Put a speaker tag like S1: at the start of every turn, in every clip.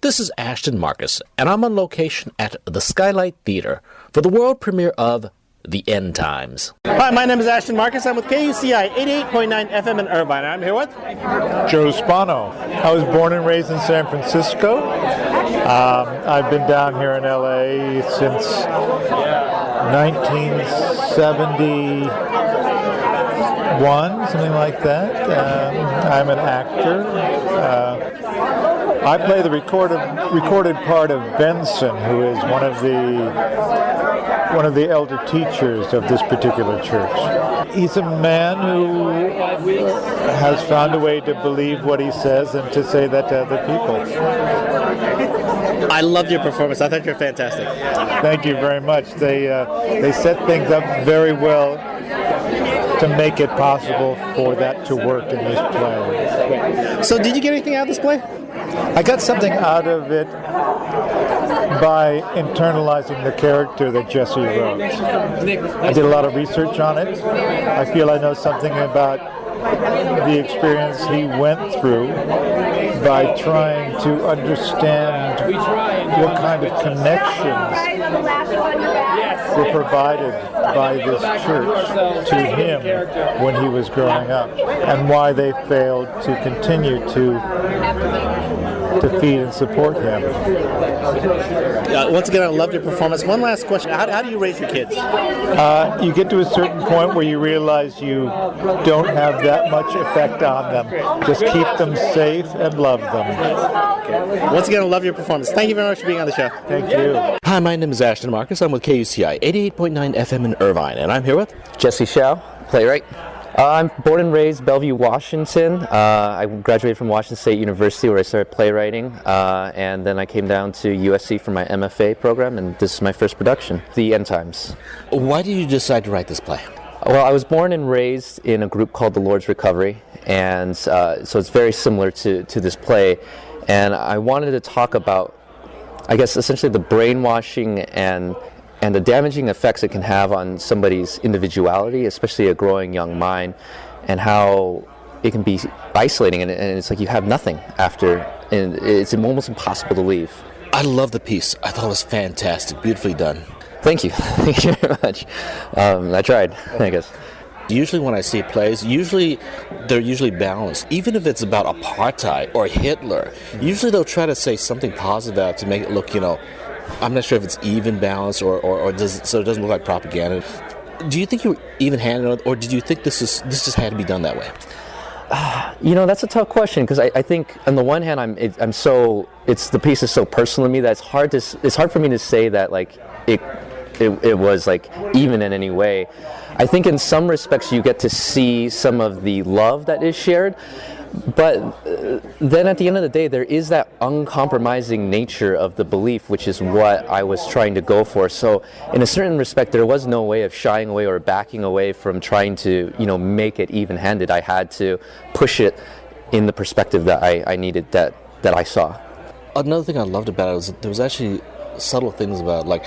S1: This is Ashton Marcus, and I'm on location at the Skylight Theater for the world premiere of The End Times.
S2: Hi, my name is Ashton Marcus. I'm with KUCI 88.9 FM in Irvine. I'm here with
S3: Joe Spano. I was born and raised in San Francisco. I've been down here in LA since 1971, something like that. I'm an actor. I play the recorded part of Benson, who is one of the elder teachers of this particular church. He's a man who has found a way to believe what he says and to say that to other people.
S2: I loved your performance. I thought you were fantastic.
S3: Thank you very much. They set things up very well to make it possible for that to work in this play.
S2: So did you get anything out of this play?
S3: I got something out of it by internalizing the character that Jesse wrote. I did a lot of research on it. I feel I know something about the experience he went through by trying to understand what kind of connections were provided by this church to him when he was growing up, and why they failed to continue to feed and support him.
S2: Once again, I loved your performance. One last question. How do you raise your kids?
S3: You get to a certain point where you realize you don't have that much effect on them. Just keep them safe and love them.
S2: Okay. Once again, I love your performance. Thank you very much for being on the show.
S3: Thank you.
S1: Hi, my name is Ashton Marcus. I'm with KUCI 88.9 FM in Irvine, and I'm here with
S4: Jesse Shao, playwright. I'm born and raised Bellevue, Washington. I graduated from Washington State University, where I started playwriting, and then I came down to USC for my MFA program, and this is my first production, The End Times.
S1: Why did you decide to write this play?
S4: Well, I was born and raised in a group called the Lord's Recovery, and so it's very similar to this play, and I wanted to talk about, I guess, essentially the brainwashing and the damaging effects it can have on somebody's individuality, especially a growing young mind, and how it can be isolating, and it's like you have nothing after, and it's almost impossible to leave.
S1: I love the piece. I thought it was fantastic, beautifully done.
S4: Thank you. Thank you very much. I tried, I guess.
S1: Usually when I see plays, they're usually balanced. Even if it's about apartheid or Hitler, usually they'll try to say something positive about it to make it look, I'm not sure if it's even balanced or so it doesn't look like propaganda. Do you think you were even-handed, or did you think this just had to be done that way?
S4: That's a tough question, because I think on the one hand the piece is so personal to me that it's hard for me to say that like it was like even in any way. I think in some respects you get to see some of the love that is shared. But then at the end of the day, there is that uncompromising nature of the belief, which is what I was trying to go for. So in a certain respect, there was no way of shying away or backing away from trying to, make it even-handed. I had to push it in the perspective that I needed, that I saw.
S1: Another thing I loved about it was there was actually subtle things about, like,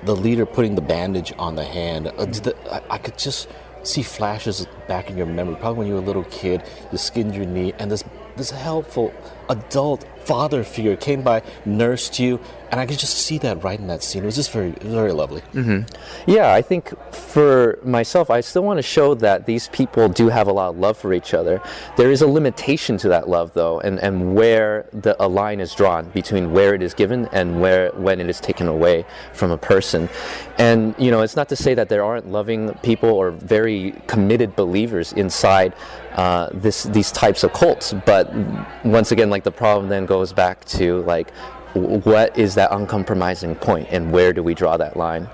S1: the leader putting the bandage on the hand. I could just see flashes back in your memory, probably when you were a little kid, you skinned your knee, and this helpful adult father figure came by, nursed you, and I could just see that right in that scene. It was just very, very lovely.
S4: Mm-hmm. Yeah, I think for myself, I still want to show that these people do have a lot of love for each other. There is a limitation to that love, though, and where a line is drawn between where it is given and when it is taken away from a person. And, it's not to say that there aren't loving people or very committed believers inside these types of cults, but once again, like, the problem then goes back to, like, what is that uncompromising point, and where do we draw that line?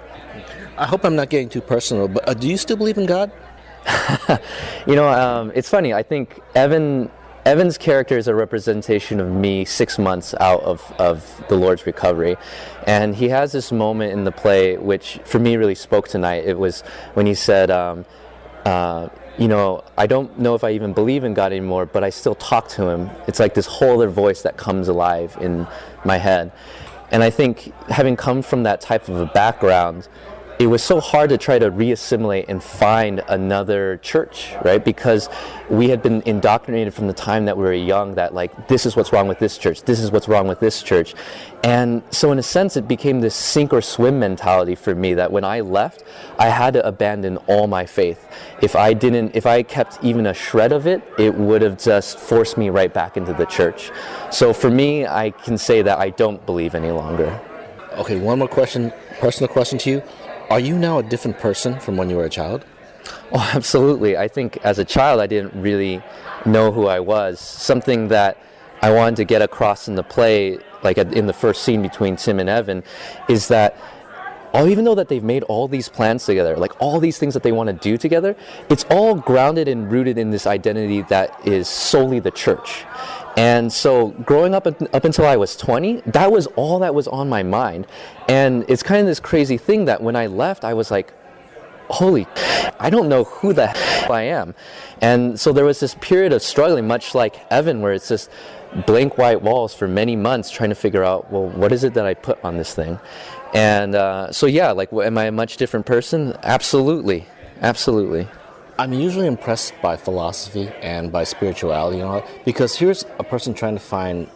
S1: I hope I'm not getting too personal, but do you still believe in God?
S4: It's funny. I think Evan's character is a representation of me 6 months out of the Lord's Recovery, and he has this moment in the play which for me really spoke tonight. It was when he said, I don't know if I even believe in God anymore, but I still talk to him. It's like this whole other voice that comes alive in my head. And I think having come from that type of a background, it was so hard to try to reassimilate and find another church, right? Because we had been indoctrinated from the time that we were young that like, this is what's wrong with this church, this is what's wrong with this church. And so in a sense, it became this sink or swim mentality for me that when I left, I had to abandon all my faith. If I kept even a shred of it, it would have just forced me right back into the church. So for me, I can say that I don't believe any longer.
S1: Okay, one more question, personal question to you. Are you now a different person from when you were a child?
S4: Oh, absolutely. I think as a child, I didn't really know who I was. Something that I wanted to get across in the play, like in the first scene between Tim and Evan, is that even though that they've made all these plans together, like all these things that they want to do together, it's all grounded and rooted in this identity that is solely the church. And so growing up until I was 20, that was all that was on my mind. And it's kind of this crazy thing that when I left, I was like, holy, I don't know who the hell I am. And so there was this period of struggling, much like Evan, where it's just blank white walls for many months trying to figure out, well, what is it that I put on this thing? And so yeah, like, am I a much different person? Absolutely. Absolutely.
S1: I'm usually impressed by philosophy and by spirituality and all that, because here's a person trying to find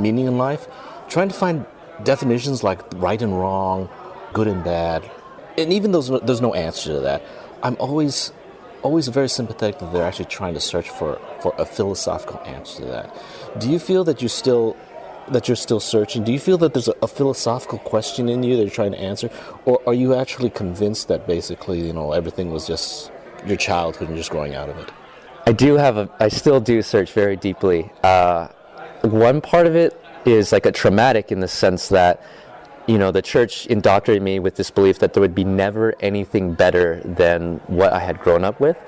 S1: meaning in life, trying to find definitions like right and wrong, good and bad, and even though there's no answer to that, I'm always very sympathetic that they're actually trying to search for a philosophical answer to that. Do you feel that you're still searching? Do you feel that there's a philosophical question in you that you're trying to answer, or are you actually convinced that basically, everything was just your childhood and just growing out of it?
S4: I still do search very deeply. One part of it is like a traumatic in the sense that, the church indoctrinated me with this belief that there would be never anything better than what I had grown up with.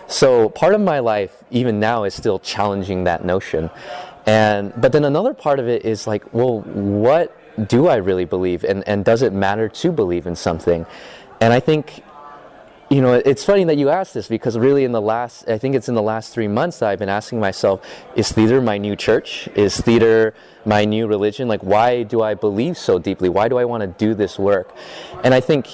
S4: So part of my life, even now, is still challenging that notion. But then another part of it is like, well, what do I really believe? And does it matter to believe in something? And I think, it's funny that you asked this, because really in the last 3 months that I've been asking myself, is theater my new church? Is theater my new religion? Like, why do I believe so deeply? Why do I want to do this work? And I think,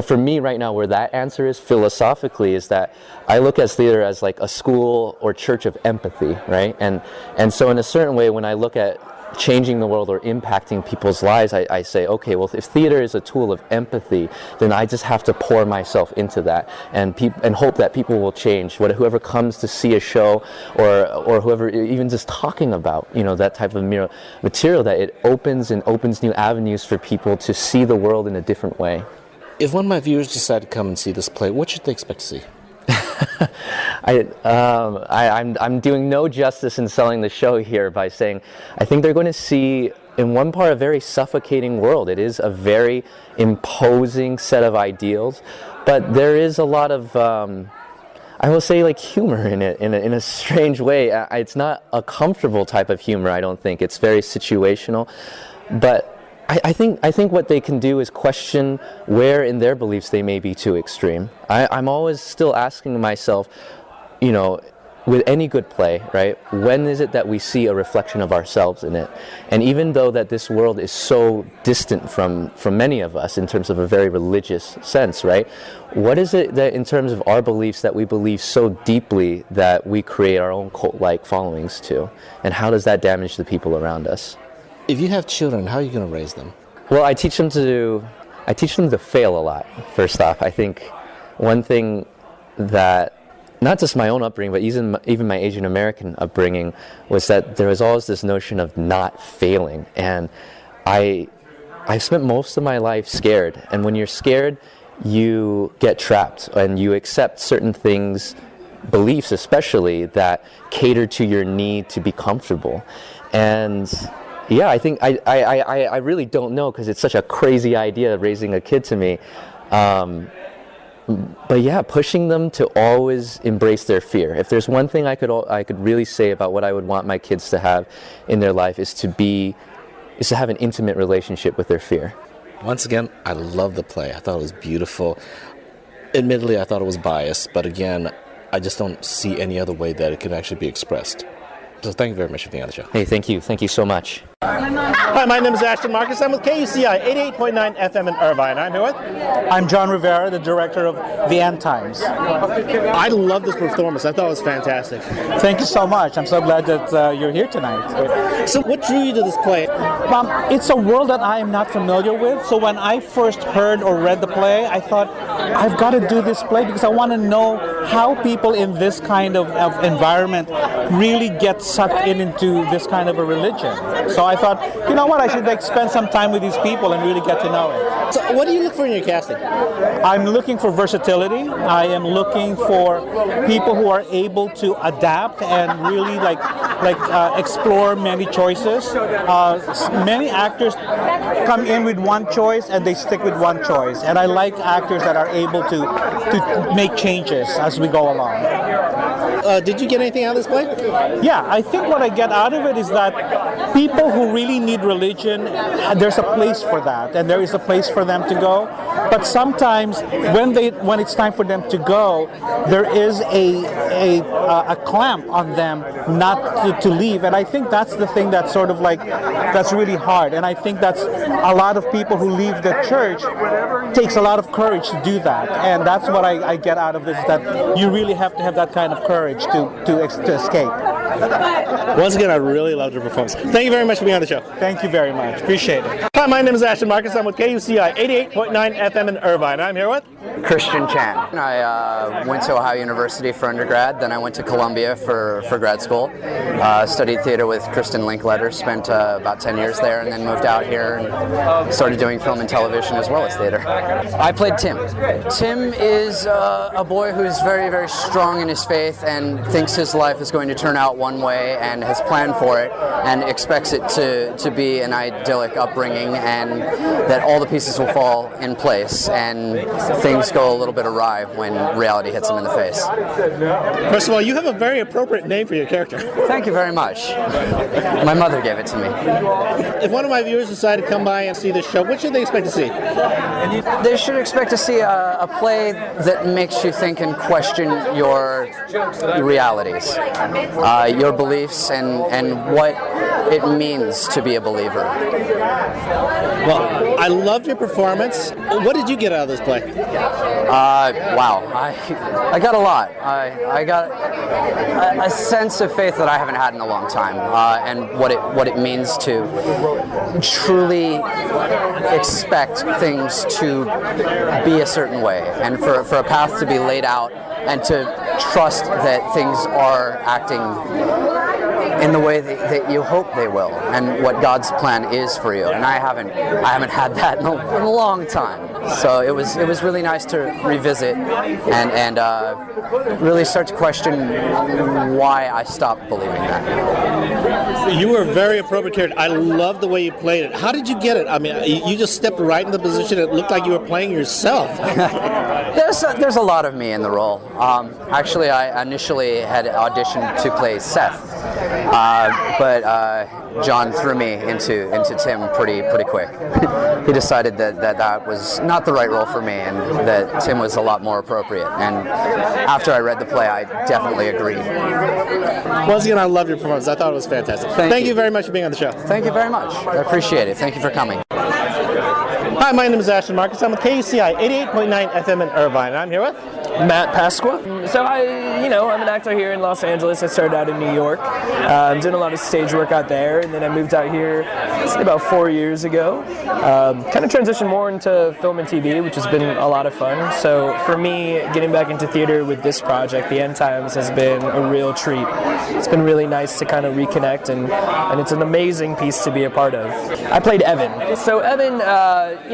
S4: for me right now, where that answer is philosophically is that I look at theater as like a school or church of empathy, right? And so in a certain way, when I look at changing the world or impacting people's lives, I say, okay, well, if theater is a tool of empathy, then I just have to pour myself into that and hope that people will change. Whoever comes to see a show or whoever, even just talking about, that type of material, that it opens new avenues for people to see the world in a different way.
S1: If one of my viewers decide to come and see this play, what should they expect to see?
S4: I'm doing no justice in selling the show here by saying I think they're going to see, in one part, a very suffocating world. It is a very imposing set of ideals, but there is a lot of, I will say, like, humor in it, in a strange way. It's not a comfortable type of humor, I don't think. It's very situational, but I think what they can do is question where in their beliefs they may be too extreme. I'm always still asking myself, with any good play, right, when is it that we see a reflection of ourselves in it? And even though that this world is so distant from many of us in terms of a very religious sense, right, what is it that in terms of our beliefs that we believe so deeply that we create our own cult-like followings to? And how does that damage the people around us?
S1: If you have children, how are you going to raise them?
S4: Well, I teach them to fail a lot, first off. I think one thing that, not just my own upbringing, but even my Asian American upbringing, was that there was always this notion of not failing. And I spent most of my life scared. And when you're scared, you get trapped and you accept certain things, beliefs especially, that cater to your need to be comfortable. And yeah, I think I really don't know, because it's such a crazy idea raising a kid to me. But yeah, pushing them to always embrace their fear. If there's one thing I could really say about what I would want my kids to have in their life, is to have an intimate relationship with their fear.
S1: Once again, I love the play. I thought it was beautiful. Admittedly, I thought it was biased, but again, I just don't see any other way that it can actually be expressed. So thank you very much for being on the show.
S4: Hey, thank you so much.
S2: Hi, my name is Ashton Marcus. I'm with KUCI 88.9 FM in Irvine. I'm here with.
S5: I'm John Rivera, the director of The End Times.
S2: I love this performance. I thought it was fantastic.
S5: Thank you so much. I'm so glad that you're here tonight.
S2: So, what drew you to this play?
S5: It's a world that I am not familiar with. So when I first heard or read the play, I thought, I've got to do this play because I want to know how people in this kind of environment really get sucked into this kind of a religion. So I thought, you know what, I should spend some time with these people and really get to know it.
S2: So, what do you look for in your casting?
S5: I'm looking for versatility. I am looking for people who are able to adapt and really explore many choices. Many actors come in with one choice and they stick with one choice. And I like actors that are able to make changes as we go along.
S2: Did you get anything out of this play?
S5: Yeah, I think what I get out of it is that people who really need religion, there's a place for that, and there is a place for them to go. But sometimes when it's time for them to go, there is a clamp on them not to leave. And I think that's the thing that's sort of that's really hard. And I think that's a lot of people who leave the church takes a lot of courage to do that. And that's what I get out of this, that you really have to have that kind of courage to escape.
S2: Once again, I really loved your performance. Thank you very much for being on the show.
S5: Thank you very much. Appreciate it.
S2: Hi, my name is Ashton Marcus. I'm with KUCI 88.9 FM in Irvine. I'm here with.
S6: Christian Chan. I went to Ohio University for undergrad, then I went to Columbia for grad school. Studied theater with Kristen Linkletter, spent about 10 years there, and then moved out here and started doing film and television as well as theater. I played Tim. Tim is a boy who's very, very strong in his faith and thinks his life is going to turn out one way and has planned for it and expects it to be an idyllic upbringing and that all the pieces will fall in place and things go a little bit awry when reality hits him in the face.
S2: First of all, you have a very appropriate name for your character.
S6: Thank you very much. My mother gave it to me.
S2: If one of my viewers decide to come by and see this show, what should they expect to see?
S6: They should expect to see a play that makes you think and question your realities, your beliefs, and what it means to be a believer.
S2: Well, I loved your performance. What did you get out of this play?
S6: Wow, I got a lot. I got a sense of faith that I haven't had in a long time, and what it means to truly expect things to be a certain way, and for a path to be laid out, and to trust that things are acting in the way that you hope they will, and what God's plan is for you. And I haven't had that in a long time. So it was really nice to revisit and really start to question why I stopped believing that.
S2: You were a very appropriate character. I love the way you played it. How did you get it? I mean, you just stepped right in the position. It looked like you were playing yourself.
S6: There's a lot of me in the role. Actually, I initially had auditioned to play Seth, but John threw me into Tim pretty quick. He decided that was not the right role for me, and that Tim was a lot more appropriate. And after I read the play, I definitely agreed.
S2: Once again, I loved your performance. I thought it was fantastic. Thank you very much for being on the show.
S6: Thank you very much. I appreciate it. Thank you for coming.
S2: Hi, my name is Ashton Marcus. I'm with KUCI 88.9 FM in Irvine. I'm here with
S7: Matt Pasqua. So I'm an actor here in Los Angeles. I started out in New York, doing a lot of stage work out there, and then I moved out here about 4 years ago. Kind of transitioned more into film and TV, which has been a lot of fun. So for me, getting back into theater with this project, The End Times, has been a real treat. It's been really nice to kind of reconnect, and it's an amazing piece to be a part of. I played Evan. So Evan,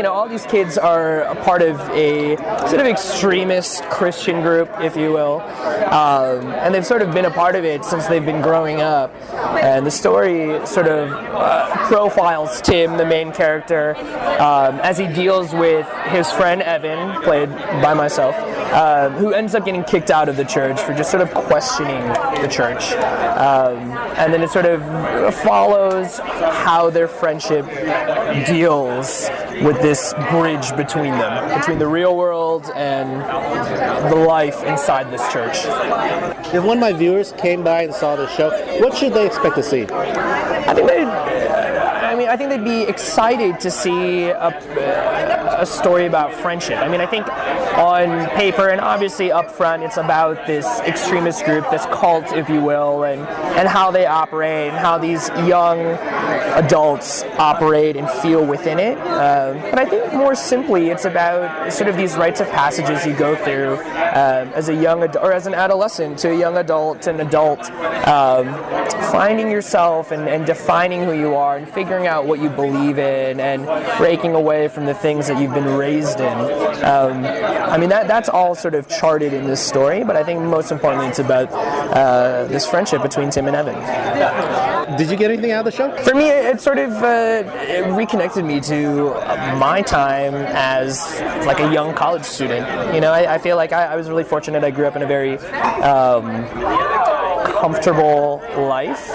S7: all these kids are a part of a sort of extremist Christian group, if you will, and they've sort of been a part of it since they've been growing up. And the story sort of profiles Tim, the main character, as he deals with his friend Evan, played by myself, who ends up getting kicked out of the church for just sort of questioning the church. And then it sort of follows how their friendship deals with this bridge between them, between the real world and the life inside this church.
S2: If one of my viewers came by and saw this show, what should they expect to see?
S7: I think they'd be excited to see a story about friendship. I think on paper and obviously up front, it's about this extremist group, this cult, if you will, and how they operate and how these young adults operate and feel within it. But I think more simply, it's about sort of these rites of passages you go through as a young or as an adolescent to a young adult to an adult, finding yourself and defining who you are and figuring out what you believe in and breaking away from the things that you've been raised in. That's all sort of charted in this story, but I think most importantly it's about this friendship between Tim and Evan.
S2: Did you get anything out of the show?
S7: For me, it sort of it reconnected me to my time as like a young college student. I feel like I was really fortunate. I grew up in a very comfortable life.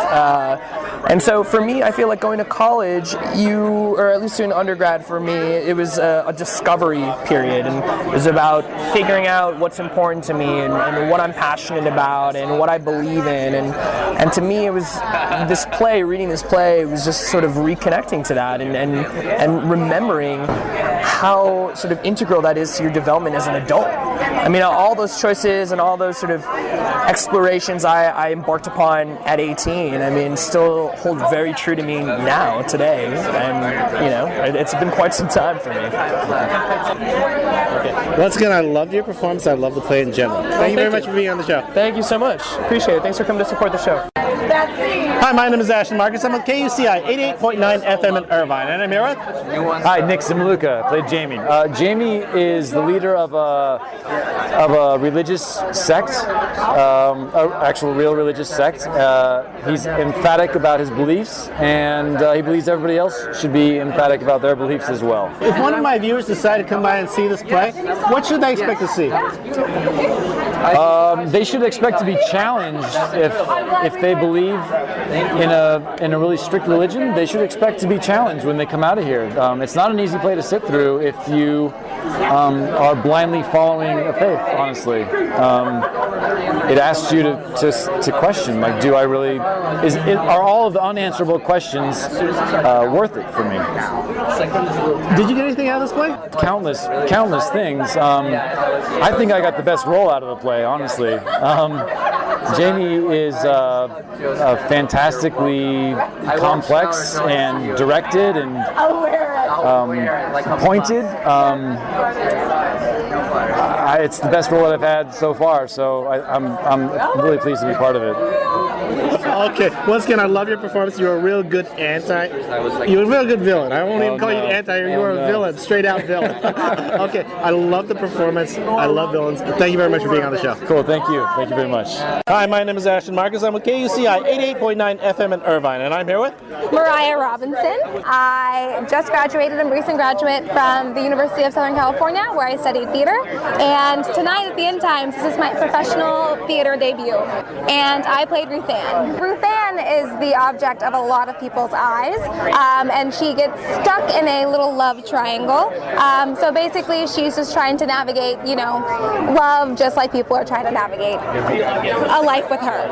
S7: And so for me, I feel like going to college, or at least to an undergrad for me, it was a discovery period. And it was about figuring out what's important to me and what I'm passionate about and what I believe in. And to me, it was reading this play, was just sort of reconnecting to that and remembering how sort of integral that is to your development as an adult. All those choices and all those sort of explorations I embarked upon at 18, still hold very true to me now, today. And, it's been quite some time for me.
S2: Once again, I loved your performance. I love the play in general. Thank you very much for being on the show.
S7: Thank you so much. Appreciate it. Thanks for coming to support the show.
S2: Hi, my name is Ashton Marcus. I'm on KUCI 88.9 FM in Irvine, and I'm here with...
S8: Hi, Nick Zimluka. Played Jamie. Jamie is the leader of a religious sect, actual real religious sect. He's emphatic about his beliefs, and he believes everybody else should be emphatic about their beliefs as well.
S2: If one of my viewers decide to come by and see this play, what should they expect to see?
S8: They should expect to be challenged if they believe in a really strict religion. They should expect to be challenged when they come out of here. It's not an easy play to sit through if you are blindly following a faith. Honestly, it asks you to question, like, do I really? Are all of the unanswerable questions worth it for me?
S2: Did you get anything out of this play?
S8: Countless things. I think I got the best role out of the play, honestly. Jamie is fantastically complex and directed and pointed. It's the best role that I've had so far, so I'm really pleased to be part of it.
S2: Okay, once again, I love your performance. You're a real good you're a real good villain. I won't even call you the anti-hero. You're a villain, straight out villain. Okay, I love the performance. I love villains. Thank you very much for being on the show.
S8: Cool, thank you. Thank you very much.
S2: Hi, my name is Ashton Marcus. I'm with KUCI 88.9 FM in Irvine, and I'm here with...
S9: Mariah Robinson. I just graduated. I'm a recent graduate from the University of Southern California, where I studied theater. And tonight at the End Times, this is my professional theater debut. And I played Ruth Ann. Ruth Ann is the object of a lot of people's eyes, and she gets stuck in a little love triangle. So basically, she's just trying to navigate, love just like people are trying to navigate a life with her.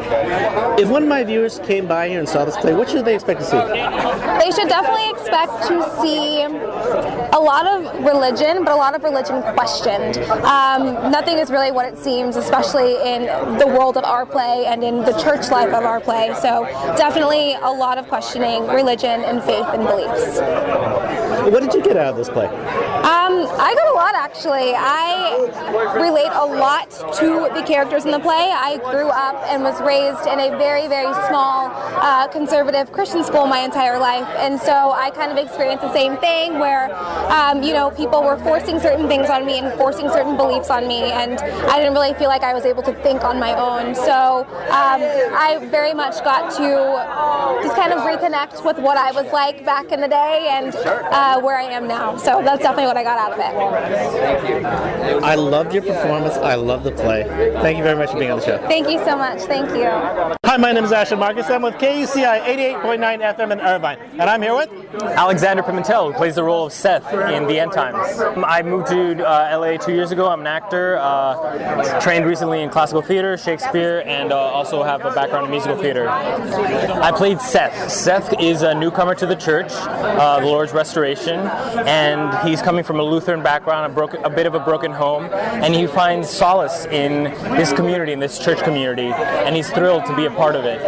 S2: If one of my viewers came by here and saw this play, what should they expect to see?
S9: They should definitely expect to see a lot of religion, but a lot of religion questioned. Nothing is really what it seems, especially in the world of our play and in the church life of our play. So definitely a lot of questioning religion and faith and beliefs.
S2: What did you get out of this play?
S9: I got a lot, actually. I relate a lot to the characters in the play. I grew up and was raised in a very, very small conservative Christian school my entire life, and so I kind of experienced the same thing where, people were forcing certain things on me and forcing certain beliefs focus on me, and I didn't really feel like I was able to think on my own. So I very much got to just kind of reconnect with what I was like back in the day and where I am now. So that's definitely what I got out of it.
S2: I loved your performance. I love the play. Thank you very much for being on the show.
S9: Thank you so much. Thank you.
S2: Hi, my name is Ashton Marcus. I'm with KUCI 88.9 FM in Irvine, and I'm here with
S10: Alexander Pimentel, who plays the role of Seth in The End Times. I moved to LA 2 years ago. I'm an actor, trained recently in classical theater, Shakespeare, and also have a background in musical theater. I played Seth. Seth is a newcomer to the church, the Lord's Restoration, and he's coming from a Lutheran background, a bit of a broken home, and he finds solace in this community, in this church community, and he's thrilled to be a part of it.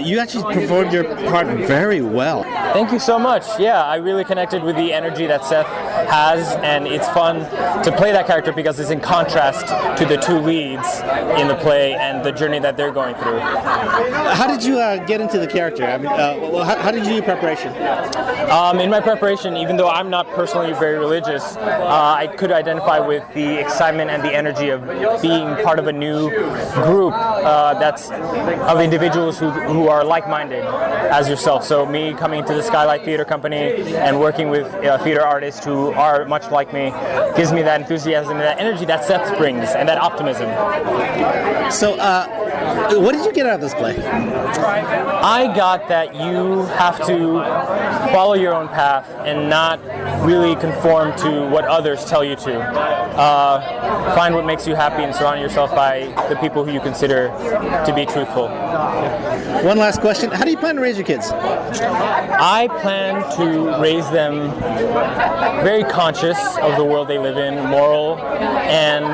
S2: you actually performed your part very well.
S10: Thank you so much. Yeah, I really connected with the energy that Seth has, and it's fun to play that character because it's in contrast to the two leads in the play and the journey that they're going through.
S2: How did you get into the character? I mean, how did you do your preparation?
S10: In my preparation, even though I'm not personally very religious, I could identify with the excitement and the energy of being part of a new group that's of individuals who are like-minded as yourself. So me coming to the Skylight Theater Company and working with theater artists who are much like me gives me that enthusiasm and that energy that Seth brings and that optimism.
S2: So, what did you get out of this play?
S10: I got that you have to follow your own path and not really conform to what others tell you to. Find what makes you happy and surround yourself by the people who you consider to be truthful.
S2: One last question. How do you plan to raise your kids?
S10: I plan to raise them very conscious of the world they live in, moral, and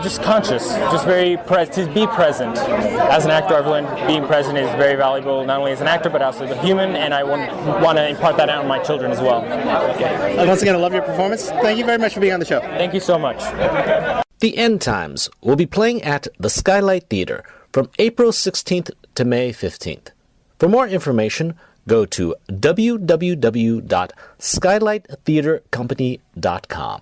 S10: just conscious, just very to be present. As an actor, I've learned being present is very valuable, not only as an actor, but also as a human, and I want to impart that on my children as well.
S2: Once again, I love your performance. Thank you very much for being on the show.
S10: Thank you so much.
S1: The End Times will be playing at the Skylight Theater from April 16th to May 15th. For more information, go to www.skylighttheatercompany.com.